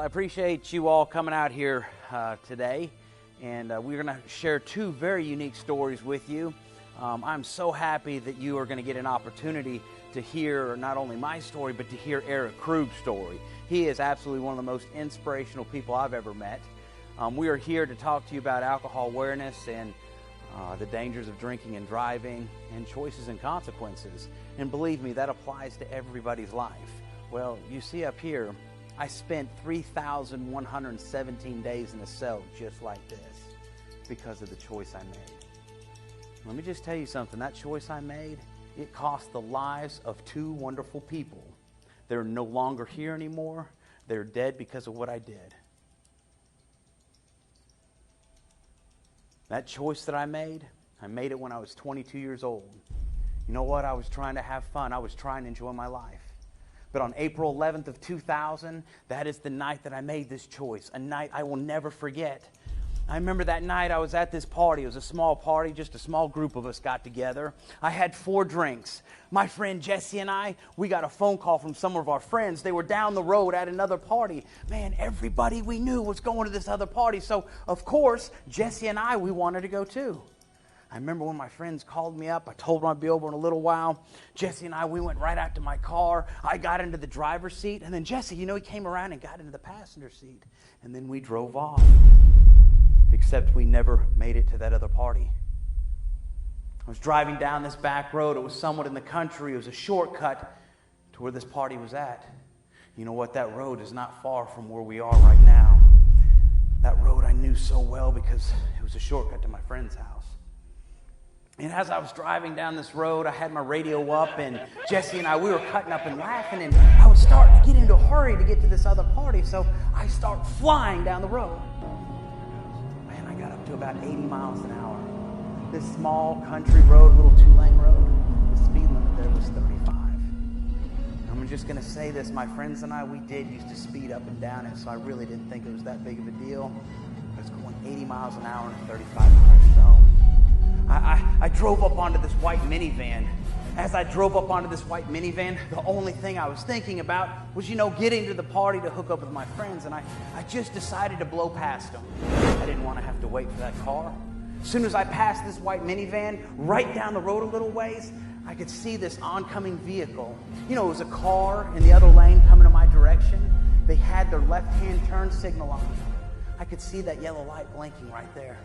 appreciate you all coming out here today, and we're going to share two very unique stories with you. I'm so happy that you are going to get an opportunity to hear not only my story, but to hear Eric Krug's story. He is absolutely one of the most inspirational people I've ever met. We are here to talk to you about alcohol awareness and the dangers of drinking and driving and choices and consequences. And believe me, that applies to everybody's life. Well, you see up here, I spent 3,117 days in a cell just like this because of the choice I made. Let me just tell you something. That choice I made, it cost the lives of two wonderful people. They're no longer here anymore. They're dead because of what I did. That choice that I made it when I was 22 years old. You know what? I was trying to have fun. I was trying to enjoy my life. But on April 11th of 2000, that is the night that I made this choice, a night I will never forget. I remember that night I was at this party. It was a small party, just a small group of us got together. I had 4 drinks. My friend Jesse and I, we got a phone call from some of our friends. They were down the road at another party. Man, everybody we knew was going to this other party. So, of course, Jesse and I, we wanted to go too. I remember when my friends called me up, I told them I'd be over in a little while. Jesse and I, we went right out to my car. I got into the driver's seat, and then Jesse, he came around and got into the passenger seat. And then we drove off. Except we never made it to that other party. I was driving down this back road. It was somewhat in the country. It was a shortcut to where this party was at. You know what? That road is not far from where we are right now. That road I knew so well because it was a shortcut to my friend's house. And as I was driving down this road, I had my radio up, and Jesse and I, we were cutting up and laughing, and I was starting to get into a hurry to get to this other party, so I start flying down the road. I got up to about 80 miles an hour. This small country road, little 2-lane road, the speed limit there was 35. I'm just going to say this, my friends and I, we did used to speed up and down it, so I really didn't think it was that big of a deal. I was going 80 miles an hour in a 35-mile zone. I drove up onto this white minivan. As I drove up onto this white minivan, the only thing I was thinking about was, getting to the party to hook up with my friends, and I just decided to blow past them. I didn't want to have to wait for that car. As soon as I passed this white minivan, right down the road a little ways, I could see this oncoming vehicle. It was a car in the other lane coming in my direction. They had their left-hand turn signal on. I could see that yellow light blinking right there.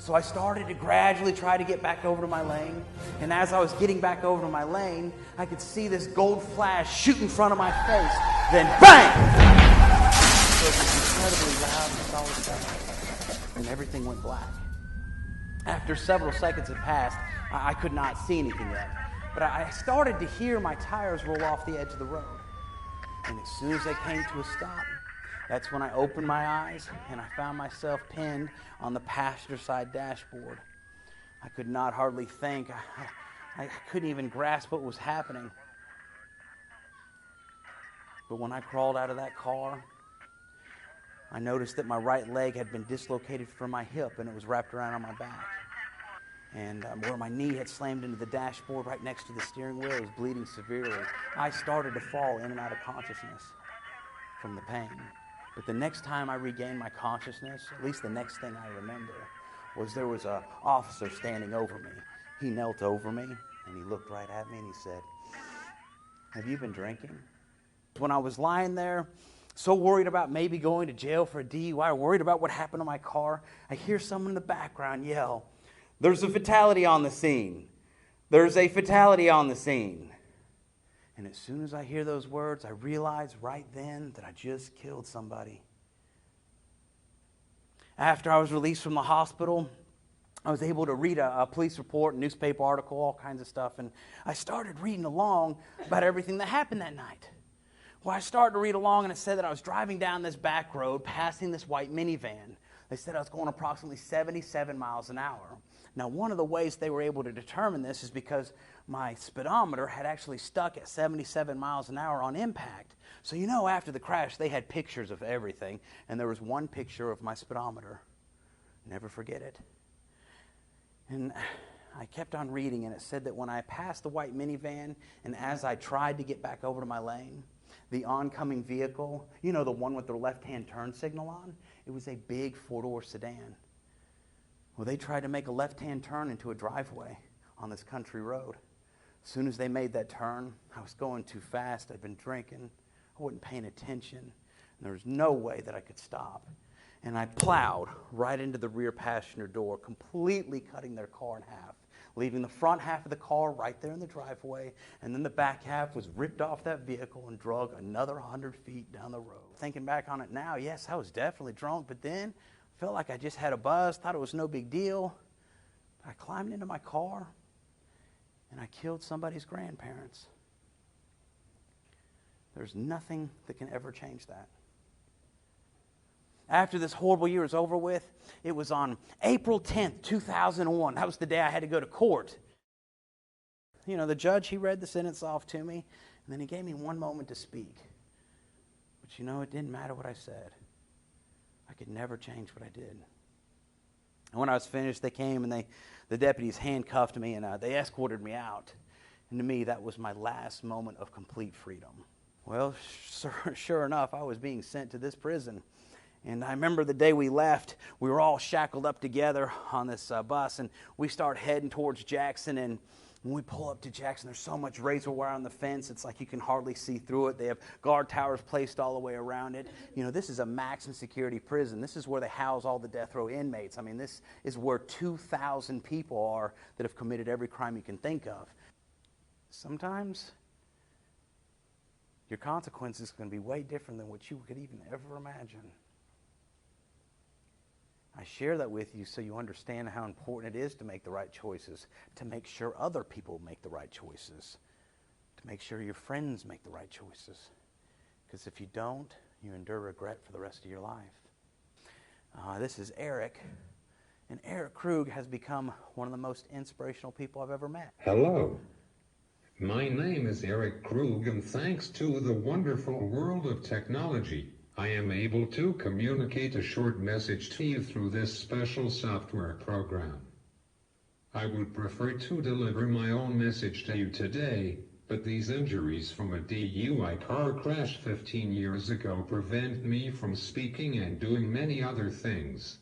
So I started to gradually try to get back over to my lane. And as I was getting back over to my lane, I could see this gold flash shoot in front of my face. Then bang! It was incredibly loud and solid sound. And everything went black. After several seconds had passed, I could not see anything yet. But I started to hear my tires roll off the edge of the road. And as soon as they came to a stop, that's when I opened my eyes and I found myself pinned on the passenger side dashboard. I could not hardly think. I couldn't even grasp what was happening. But when I crawled out of that car, I noticed that my right leg had been dislocated from my hip and it was wrapped around on my back. And where my knee had slammed into the dashboard right next to the steering wheel, it was bleeding severely. I started to fall in and out of consciousness from the pain. But the next time I regained my consciousness, at least the next thing I remember, was there was an officer standing over me. He knelt over me, and he looked right at me, and he said, "Have you been drinking?" When I was lying there, so worried about maybe going to jail for a DUI, worried about what happened to my car, I hear someone in the background yell, "There's a fatality on the scene. There's a fatality on the scene." And as soon as I hear those words, I realize right then that I just killed somebody. After I was released from the hospital, I was able to read a police report, a newspaper article, all kinds of stuff. And I started reading along about everything that happened that night. Well, I started to read along, and it said that I was driving down this back road, passing this white minivan. They said I was going approximately 77 miles an hour. Now, one of the ways they were able to determine this is because my speedometer had actually stuck at 77 miles an hour on impact. So, after the crash, they had pictures of everything, and there was one picture of my speedometer. Never forget it. And I kept on reading, and it said that when I passed the white minivan, and as I tried to get back over to my lane, The oncoming vehicle, you know, the one with the left-hand turn signal on, it was a big four-door sedan. Well, they tried to make a left-hand turn into a driveway on this country road. As soon as they made that turn, I was going too fast. I'd been drinking. I wasn't paying attention. And there was no way that I could stop. And I plowed right into the rear passenger door, completely cutting their car in half, leaving the front half of the car right there in the driveway, and then the back half was ripped off that vehicle and dragged another 100 feet down the road. Thinking back on it now, yes, I was definitely drunk, but then I felt like I just had a buzz, thought it was no big deal. I climbed into my car, and I killed somebody's grandparents. There's nothing that can ever change that. After this horrible year was over with, it was on April 10th, 2001. That was the day I had to go to court. You know, the judge, he read the sentence off to me, and then he gave me one moment to speak. But you know, it didn't matter what I said. I could never change what I did. And when I was finished, they came and the deputies handcuffed me and they escorted me out. And to me, that was my last moment of complete freedom. Well, sure enough, I was being sent to this prison. And I remember the day we left, we were all shackled up together on this bus, and we start heading towards Jackson. And when we pull up to Jackson, there's so much razor wire on the fence, it's like you can hardly see through it. They have guard towers placed all the way around it. You know, this is a maximum security prison. This is where they house all the death row inmates. I mean, this is where 2,000 people are that have committed every crime you can think of. Sometimes your consequences can be way different than what you could even ever imagine. I share that with you so you understand how important it is to make the right choices, to make sure other people make the right choices, to make sure your friends make the right choices. Because if you don't, you endure regret for the rest of your life. This is Eric, and Eric Krug has become one of the most inspirational people I've ever met. Hello. My name is Eric Krug, and thanks to the wonderful world of technology, I am able to communicate a short message to you through this special software program. I would prefer to deliver my own message to you today, but these injuries from a DUI car crash 15 years ago prevent me from speaking and doing many other things.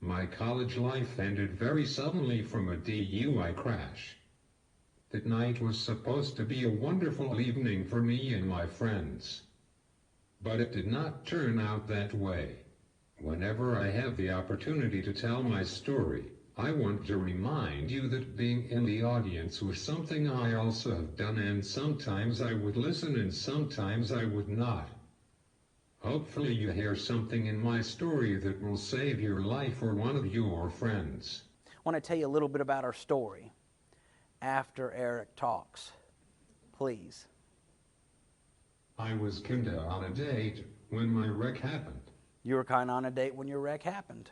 My college life ended very suddenly from a DUI crash. That night was supposed to be a wonderful evening for me and my friends. But it did not turn out that way. Whenever I have the opportunity to tell my story, I want to remind you that being in the audience was something I also have done, and sometimes I would listen and sometimes I would not. Hopefully you hear something in my story that will save your life or one of your friends. I want to tell you a little bit about our story after Eric talks. Please. I was kinda on a date when my wreck happened. You were kind of on a date when your wreck happened.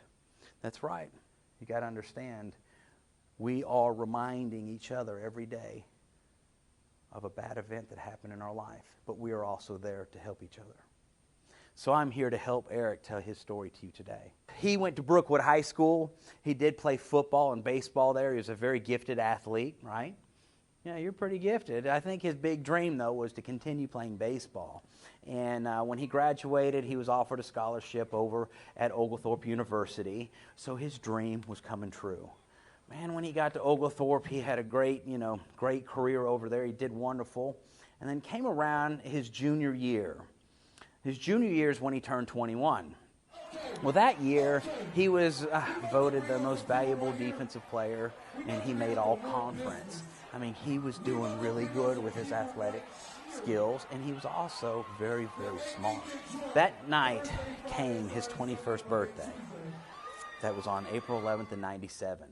That's right. You got to understand, we are reminding each other every day of a bad event that happened in our life, but we are also there to help each other. So I'm here to help Eric tell his story to you today. He went to Brookwood High School. He did play football and baseball there. He was a very gifted athlete, right? Yeah, you're pretty gifted. I think his big dream, though, was to continue playing baseball. And when he graduated, he was offered a scholarship over at Oglethorpe University. So his dream was coming true. Man, when he got to Oglethorpe, he had a great career over there. He did wonderful. And then came around his junior year. His junior year is when he turned 21. Well, that year, he was voted the most valuable defensive player, and he made all conference. I mean, he was doing really good with his athletic skills, and he was also very, very smart. That night came his 21st birthday. That was on April 11th of 97.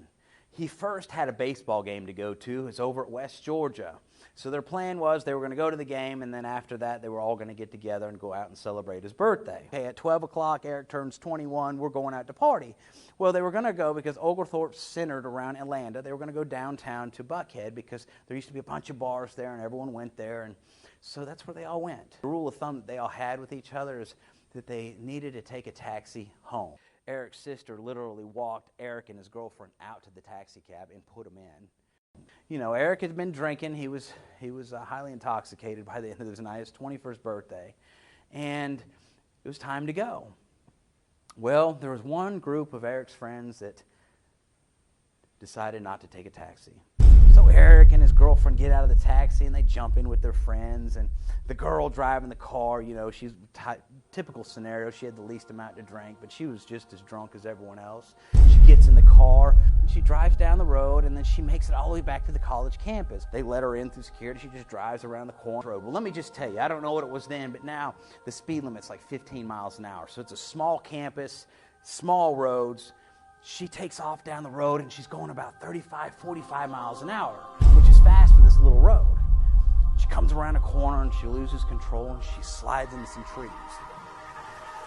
He first had a baseball game to go to. It's over at West Georgia. So their plan was they were going to go to the game, and then after that, they were all going to get together and go out and celebrate his birthday. Okay, at 12 o'clock, Eric turns 21. We're going out to party. Well, they were going to go because Oglethorpe's centered around Atlanta. They were going to go downtown to Buckhead because there used to be a bunch of bars there, and everyone went there. And so that's where they all went. The rule of thumb that they all had with each other is that they needed to take a taxi home. Eric's sister literally walked Eric and his girlfriend out to the taxi cab and put them in. You know, Eric had been drinking. He was highly intoxicated by the end of his night. His 21st birthday. And it was time to go. Well, there was one group of Eric's friends that decided not to take a taxi. So Eric and his girlfriend get out of the taxi and they jump in with their friends. And the girl driving the car, you know, she's typical scenario. She had the least amount to drink, but she was just as drunk as everyone else. She gets in the car and she drives down the road, and then she makes it all the way back to the college campus. They let her in through security. She just drives around the corner. Well, let me just tell you, I don't know what it was then, but now the speed limit's like 15 miles an hour. So it's a small campus, small roads. She takes off down the road, and she's going about 35, 45 miles an hour, which is fast for this little road. She comes around a corner, and she loses control, and she slides into some trees.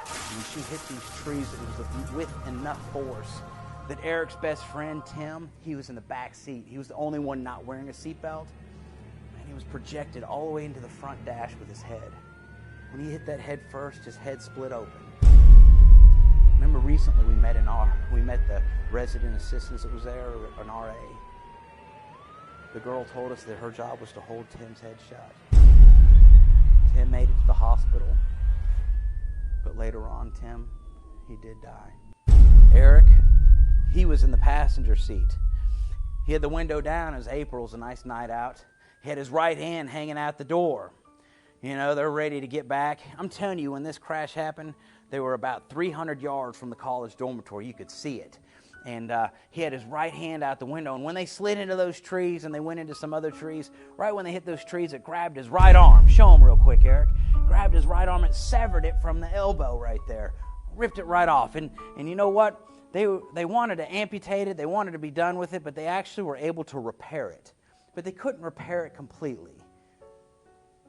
And when she hit these trees, it was with enough force that Eric's best friend, Tim, he was in the back seat. He was the only one not wearing a seatbelt, and he was projected all the way into the front dash with his head. When he hit that head first, his head split open. Remember recently we met the resident assistant that was there, an RA. The girl told us that her job was to hold Tim's head shut. Tim made it to the hospital, but later on, Tim, he did die. Eric, he was in the passenger seat. He had the window down. It was April. It was a nice night out. He had his right hand hanging out the door. You know, they're ready to get back. I'm telling you, when this crash happened, they were about 300 yards from the college dormitory. You could see it. And he had his right hand out the window. And when they slid into those trees and they went into some other trees, right when they hit those trees, it grabbed his right arm. Show him real quick, Eric. Grabbed his right arm and severed it from the elbow right there. Ripped it right off. And you know what? They wanted to amputate it. They wanted to be done with it, but they actually were able to repair it. But they couldn't repair it completely.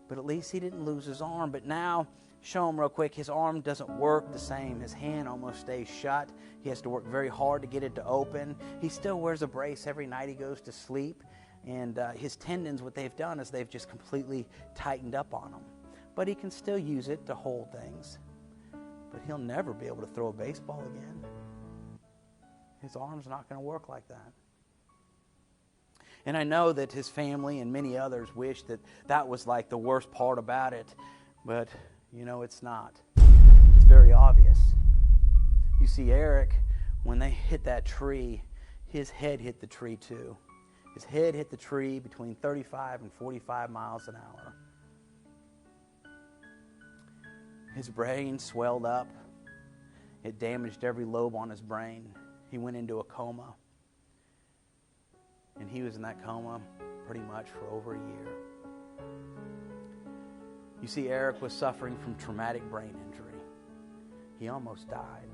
But at least he didn't lose his arm. But now, show him real quick, his arm doesn't work the same. His hand almost stays shut. He has to work very hard to get it to open. He still wears a brace every night he goes to sleep. And his tendons, what they've done is they've just completely tightened up on him. But he can still use it to hold things. But he'll never be able to throw a baseball again. His arm's not going to work like that. And I know that his family and many others wish that that was like the worst part about it. But, you know, it's not. It's very obvious. You see, Eric, when they hit that tree, his head hit the tree too. His head hit the tree between 35 and 45 miles an hour. His brain swelled up. It damaged every lobe on his brain. He went into a coma. And he was in that coma pretty much for over a year. You see, Eric was suffering from traumatic brain injury. He almost died.